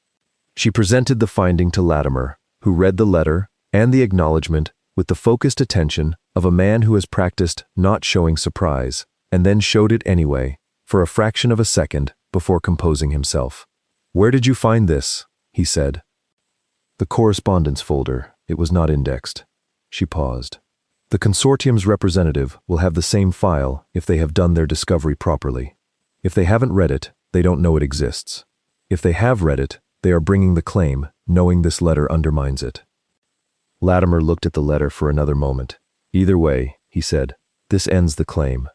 She presented the finding to Latimer, who read the letter and the acknowledgement with the focused attention of a man who has practiced not showing surprise, and then showed it anyway, for a fraction of a second before composing himself. "Where did you find this?" he said. "The correspondence folder. It was not indexed." She paused. "The consortium's representative will have the same file if they have done their discovery properly. If they haven't read it, they don't know it exists. If they have read it, they are bringing the claim, knowing this letter undermines it." Latimer looked at the letter for another moment. "Either way," he said, "this ends the claim."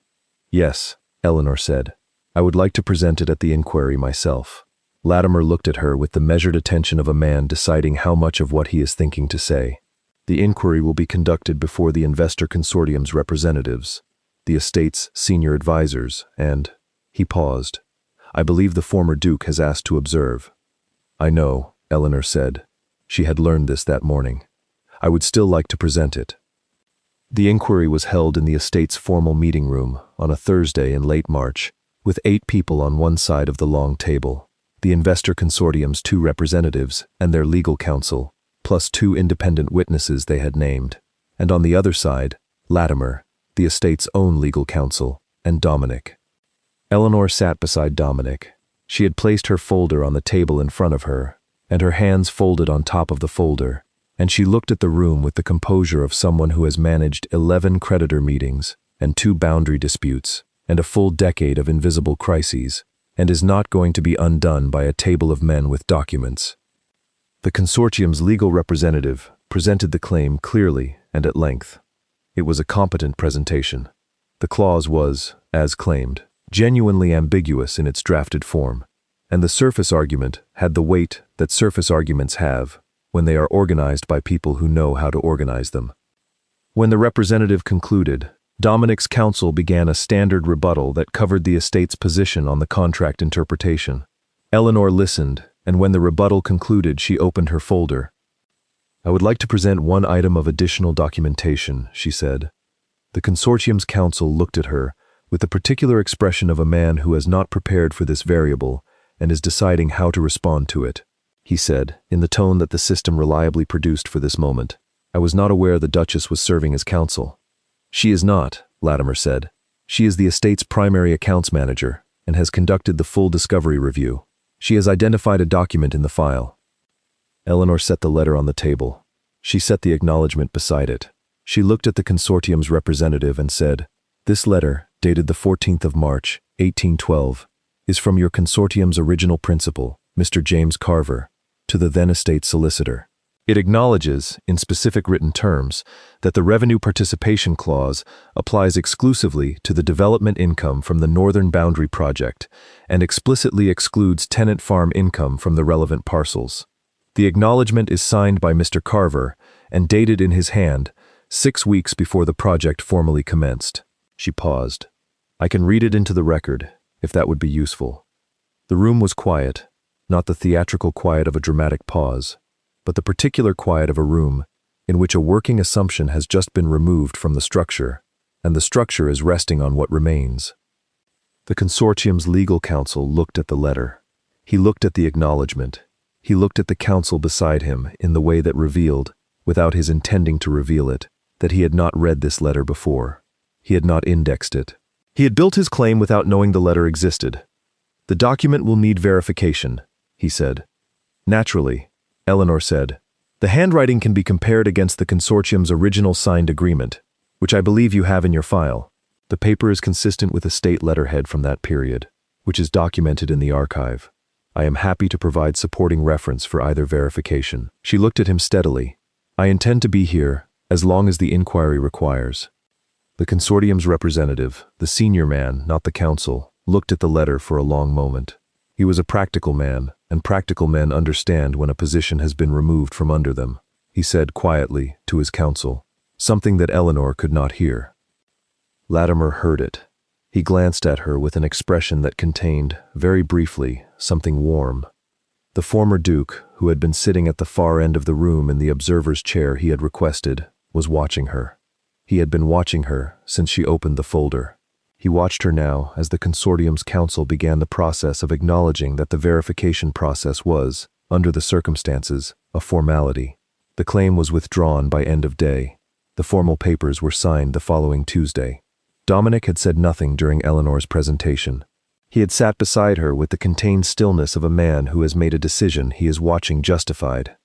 "Yes," Eleanor said. I would like to present it at the inquiry myself. Latimer looked at her with the measured attention of a man deciding how much of what he is thinking to say. The inquiry will be conducted before the investor consortium's representatives, the estate's senior advisors, and— He paused. I believe the former Duke has asked to observe. I know, Eleanor said. She had learned this that morning. I would still like to present it. The inquiry was held in the estate's formal meeting room on a Thursday in late March, with 8 people on one side of the long table, the investor consortium's 2 representatives and their legal counsel, plus 2 independent witnesses they had named, and on the other side, Latimer, the estate's own legal counsel, and Dominic. Eleanor sat beside Dominic. She had placed her folder on the table in front of her, and her hands folded on top of the folder, and she looked at the room with the composure of someone who has managed 11 creditor meetings and 2 boundary disputes and a full decade of invisible crises, and is not going to be undone by a table of men with documents. The consortium's legal representative presented the claim clearly and at length. It was a competent presentation. The clause was, as claimed, genuinely ambiguous in its drafted form, and the surface argument had the weight that surface arguments have when they are organized by people who know how to organize them. When the representative concluded, Dominic's counsel began a standard rebuttal that covered the estate's position on the contract interpretation. Eleanor listened, and when the rebuttal concluded, she opened her folder. I would like to present one item of additional documentation, she said. The consortium's counsel looked at her with the particular expression of a man who has not prepared for this variable and is deciding how to respond to it. He said, in the tone that the system reliably produced for this moment, I was not aware the Duchess was serving as counsel. She is not, Latimer said. She is the estate's primary accounts manager and has conducted the full discovery review. She has identified a document in the file. Eleanor set the letter on the table. She set the acknowledgement beside it. She looked at the consortium's representative and said, This letter, dated the 14th of March, 1812, is from your consortium's original principal, Mr. James Carver, to the then estate solicitor. It acknowledges, in specific written terms, that the revenue participation clause applies exclusively to the development income from the Northern Boundary Project and explicitly excludes tenant farm income from the relevant parcels. The acknowledgement is signed by Mr. Carver and dated in his hand 6 weeks before the project formally commenced. She paused. I can read it into the record, if that would be useful. The room was quiet, not the theatrical quiet of a dramatic pause, but the particular quiet of a room in which a working assumption has just been removed from the structure, and the structure is resting on what remains. The consortium's legal counsel looked at the letter. He looked at the acknowledgement. He looked at the counsel beside him in the way that revealed, without his intending to reveal it, that he had not read this letter before. He had not indexed it. He had built his claim without knowing the letter existed. The document will need verification, he said. Naturally, Eleanor said, the handwriting can be compared against the consortium's original signed agreement, which I believe you have in your file. The paper is consistent with a state letterhead from that period, which is documented in the archive. I am happy to provide supporting reference for either verification. She looked at him steadily. I intend to be here as long as the inquiry requires. The consortium's representative, the senior man, not the counsel, looked at the letter for a long moment. He was a practical man, and practical men understand when a position has been removed from under them. He said quietly to his counsel, something that Eleanor could not hear. Latimer heard it. He glanced at her with an expression that contained, very briefly, something warm. The former Duke, who had been sitting at the far end of the room in the observer's chair he had requested, was watching her. He had been watching her since she opened the folder. He watched her now as the consortium's counsel began the process of acknowledging that the verification process was, under the circumstances, a formality. The claim was withdrawn by end of day. The formal papers were signed the following Tuesday. Dominic had said nothing during Eleanor's presentation. He had sat beside her with the contained stillness of a man who has made a decision he is watching justified.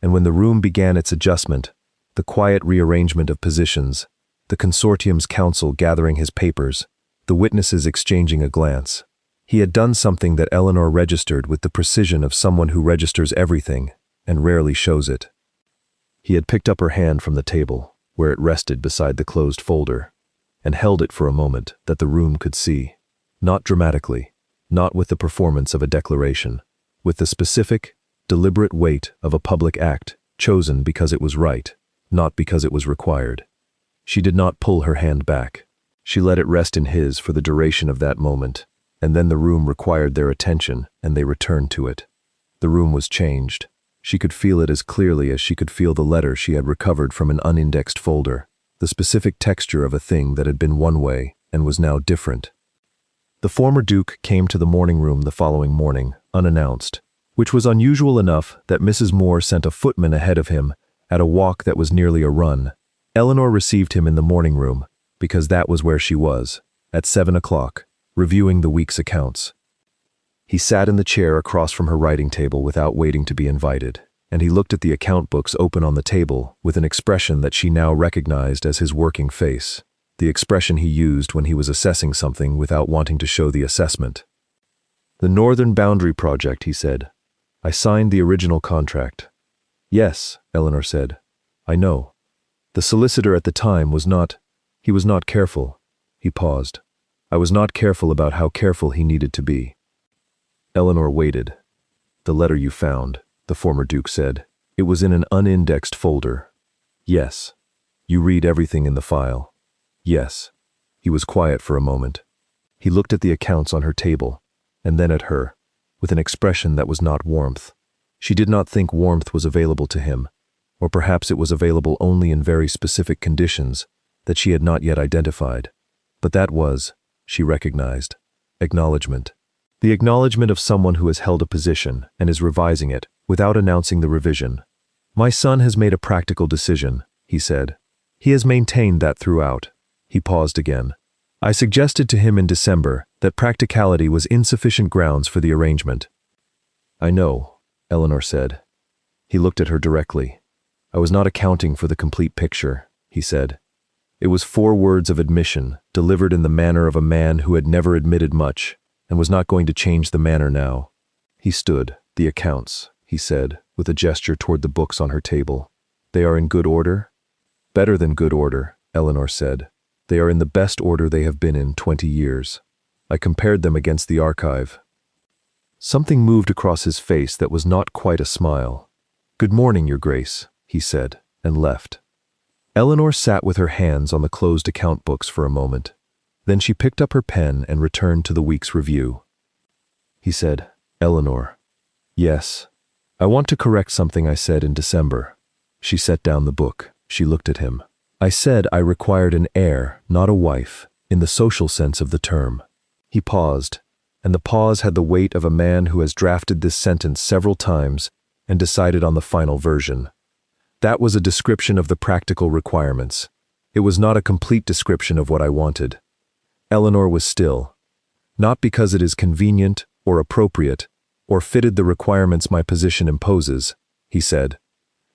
And when the room began its adjustment, the quiet rearrangement of positions, the consortium's counsel gathering his papers, the witnesses exchanging a glance, he had done something that Eleanor registered with the precision of someone who registers everything and rarely shows it. He had picked up her hand from the table, where it rested beside the closed folder, and held it for a moment that the room could see. Not dramatically, not with the performance of a declaration, with the specific, deliberate weight of a public act chosen because it was right, not because it was required. She did not pull her hand back. She let it rest in his for the duration of that moment, and then the room required their attention, and they returned to it. The room was changed. She could feel it as clearly as she could feel the letter she had recovered from an unindexed folder, the specific texture of a thing that had been one way and was now different. The former Duke came to the morning room the following morning, unannounced, which was unusual enough that Mrs. Moore sent a footman ahead of him at a walk that was nearly a run. Eleanor received him in the morning room, because that was where she was, at 7 o'clock, reviewing the week's accounts. He sat in the chair across from her writing table without waiting to be invited, and he looked at the account books open on the table with an expression that she now recognized as his working face, the expression he used when he was assessing something without wanting to show the assessment. "The Northern Boundary Project," he said. "I signed the original contract." "Yes," Eleanor said. "I know. The solicitor at the time was not careful." He paused. "I was not careful about how careful he needed to be." Eleanor waited. "The letter you found," the former Duke said. "It was in an unindexed folder." "Yes." "You read everything in the file." "Yes." He was quiet for a moment. He looked at the accounts on her table, and then at her, with an expression that was not warmth. She did not think warmth was available to him, or perhaps it was available only in very specific conditions that she had not yet identified. But that was, she recognized, acknowledgement. The acknowledgement of someone who has held a position and is revising it without announcing the revision. "My son has made a practical decision," he said. "He has maintained that throughout." He paused again. "I suggested to him in December that practicality was insufficient grounds for the arrangement." "I know," Eleanor said. He looked at her directly. "I was not accounting for the complete picture," he said. It was 4 words of admission, delivered in the manner of a man who had never admitted much, and was not going to change the manner now. He stood. "The accounts," he said, with a gesture toward the books on her table. "They are in good order?" "Better than good order," Eleanor said. "They are in the best order they have been in 20 years. I compared them against the archive." Something moved across his face that was not quite a smile. "Good morning, Your Grace," he said, and left. Eleanor sat with her hands on the closed account books for a moment. Then she picked up her pen and returned to the week's review. He said, "Eleanor." "Yes. I want to correct something I said in December." She set down the book. She looked at him. "I said I required an heir, not a wife, in the social sense of the term." He paused, and the pause had the weight of a man who has drafted this sentence several times and decided on the final version. That was a description of the practical requirements. It was not a complete description of what I wanted. Eleanor was still. "Not because it is convenient or appropriate or fitted the requirements my position imposes," he said,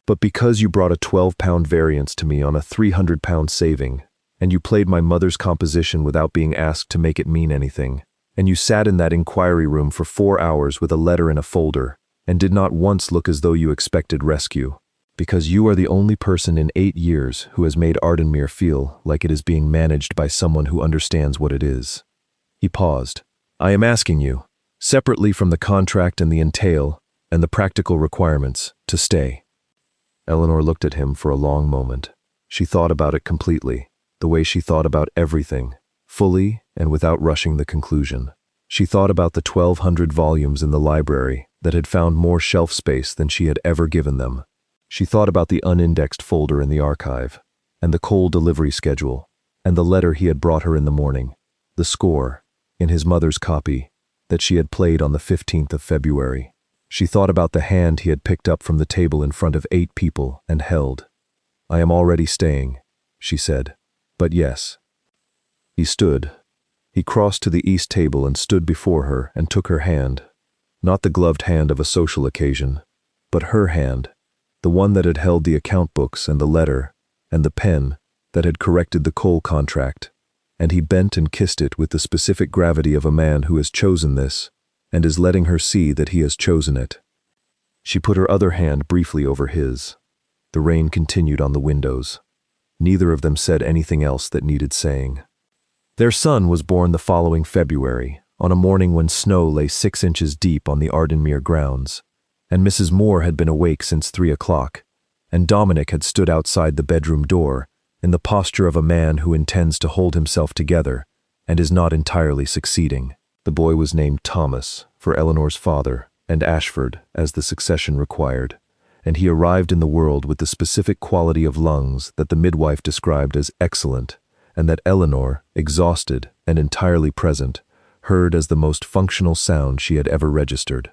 "but because you brought a 12-pound variance to me on a 300-pound saving, and you played my mother's composition without being asked to make it mean anything, and you sat in that inquiry room for 4 hours with a letter in a folder, and did not once look as though you expected rescue. Because you are the only person in 8 years who has made Ardenmere feel like it is being managed by someone who understands what it is." He paused. "I am asking you, separately from the contract and the entail and the practical requirements, to stay." Eleanor looked at him for a long moment. She thought about it completely, the way she thought about everything, fully and without rushing the conclusion. She thought about the 1,200 volumes in the library that had found more shelf space than she had ever given them. She thought about the unindexed folder in the archive, and the coal delivery schedule, and the letter he had brought her in the morning, the score, in his mother's copy, that she had played on the 15th of February. She thought about the hand he had picked up from the table in front of 8 people and held. "I am already staying," she said. "But yes." He stood. He crossed to the east table and stood before her and took her hand, not the gloved hand of a social occasion, but her hand, the one that had held the account books and the letter and the pen that had corrected the coal contract, and he bent and kissed it with the specific gravity of a man who has chosen this and is letting her see that he has chosen it. She put her other hand briefly over his. The rain continued on the windows. Neither of them said anything else that needed saying. Their son was born the following February, on a morning when snow lay 6 inches deep on the Ardenmere grounds, and Mrs. Moore had been awake since 3 o'clock, and Dominic had stood outside the bedroom door in the posture of a man who intends to hold himself together and is not entirely succeeding. The boy was named Thomas, for Eleanor's father, and Ashford, as the succession required, and he arrived in the world with the specific quality of lungs that the midwife described as excellent, and that Eleanor, exhausted and entirely present, heard as the most functional sound she had ever registered.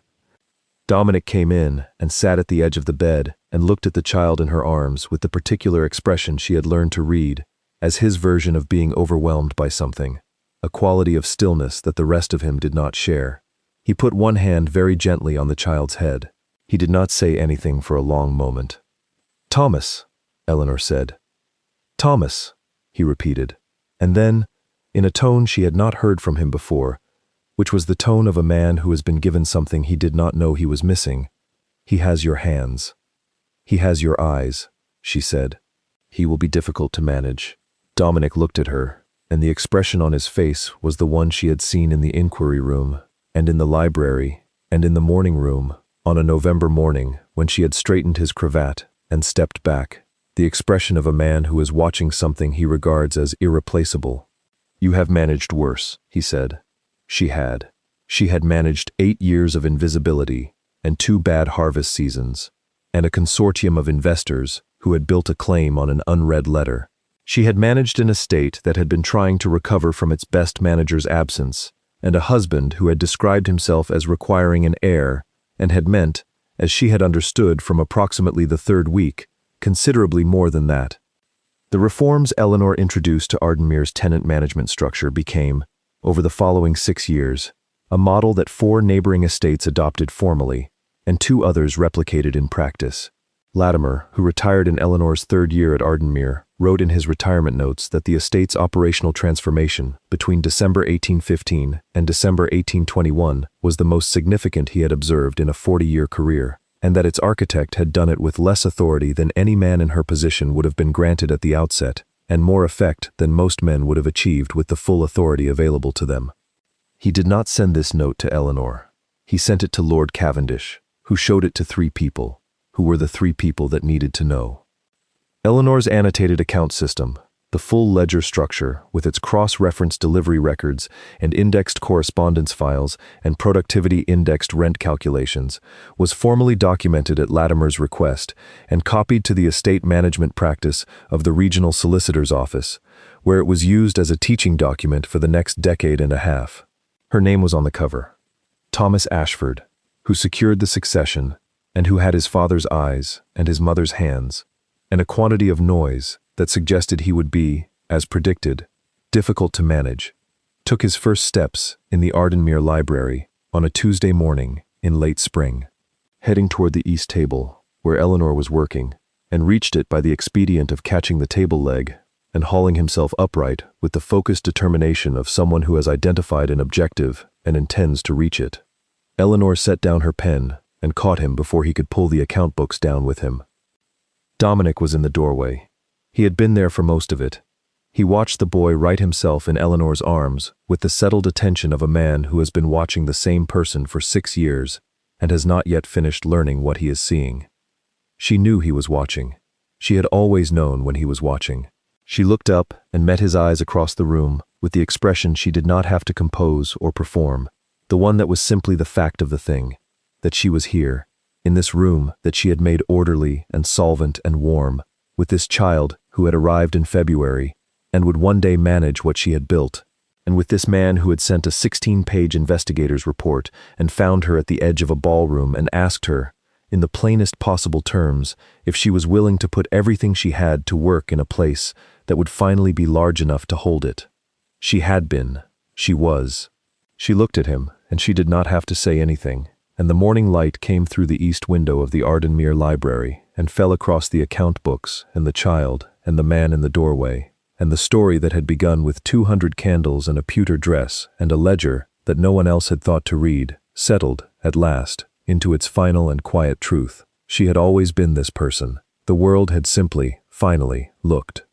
Dominic came in and sat at the edge of the bed and looked at the child in her arms with the particular expression she had learned to read as his version of being overwhelmed by something, a quality of stillness that the rest of him did not share. He put one hand very gently on the child's head. He did not say anything for a long moment. "Thomas," Eleanor said. "Thomas," he repeated, and then, in a tone she had not heard from him before, which was the tone of a man who has been given something he did not know he was missing, "He has your hands. He has your eyes," she said. "He will be difficult to manage." Dominic looked at her, and the expression on his face was the one she had seen in the inquiry room, and in the library, and in the morning room, on a November morning when she had straightened his cravat and stepped back, the expression of a man who is watching something he regards as irreplaceable. "You have managed worse," he said. She had. She had managed 8 years of invisibility and 2 bad harvest seasons, and a consortium of investors who had built a claim on an unread letter. She had managed an estate that had been trying to recover from its best manager's absence, and a husband who had described himself as requiring an heir and had meant, as she had understood from approximately the 3rd week, considerably more than that. The reforms Eleanor introduced to Ardenmere's tenant management structure became, over the following 6 years, a model that 4 neighboring estates adopted formally, and 2 others replicated in practice. Latimer, who retired in Eleanor's 3rd year at Ardenmere, wrote in his retirement notes that the estate's operational transformation between December 1815 and December 1821 was the most significant he had observed in a 40-year career, and that its architect had done it with less authority than any man in her position would have been granted at the outset, and more effect than most men would have achieved with the full authority available to them. He did not send this note to Eleanor. He sent it to Lord Cavendish, who showed it to 3 people, who were the 3 people that needed to know. Eleanor's annotated account system, the full ledger structure with its cross-reference delivery records and indexed correspondence files and productivity-indexed rent calculations, was formally documented at Latimer's request and copied to the estate management practice of the regional solicitor's office, where it was used as a teaching document for the next decade and a half. Her name was on the cover. Thomas Ashford, who secured the succession and who had his father's eyes and his mother's hands, and a quantity of noise that suggested he would be, as predicted, difficult to manage, took his first steps in the Ardenmere library on a Tuesday morning in late spring, heading toward the east table, where Eleanor was working, and reached it by the expedient of catching the table leg and hauling himself upright with the focused determination of someone who has identified an objective and intends to reach it. Eleanor set down her pen and caught him before he could pull the account books down with him. Dominic was in the doorway. He had been there for most of it. He watched the boy right himself in Eleanor's arms with the settled attention of a man who has been watching the same person for 6 years and has not yet finished learning what he is seeing. She knew he was watching. She had always known when he was watching. She looked up and met his eyes across the room with the expression she did not have to compose or perform, the one that was simply the fact of the thing, that she was here, in this room that she had made orderly and solvent and warm, with this child who had arrived in February and would one day manage what she had built, and with this man who had sent a 16-page investigator's report and found her at the edge of a ballroom and asked her, in the plainest possible terms, if she was willing to put everything she had to work in a place that would finally be large enough to hold it. She had been. She was. She looked at him, and she did not have to say anything, and the morning light came through the east window of the Ardenmere library and fell across the account books and the child and the man in the doorway, and the story that had begun with 200 candles and a pewter dress and a ledger that no one else had thought to read, settled, at last, into its final and quiet truth. She had always been this person. The world had simply, finally, looked.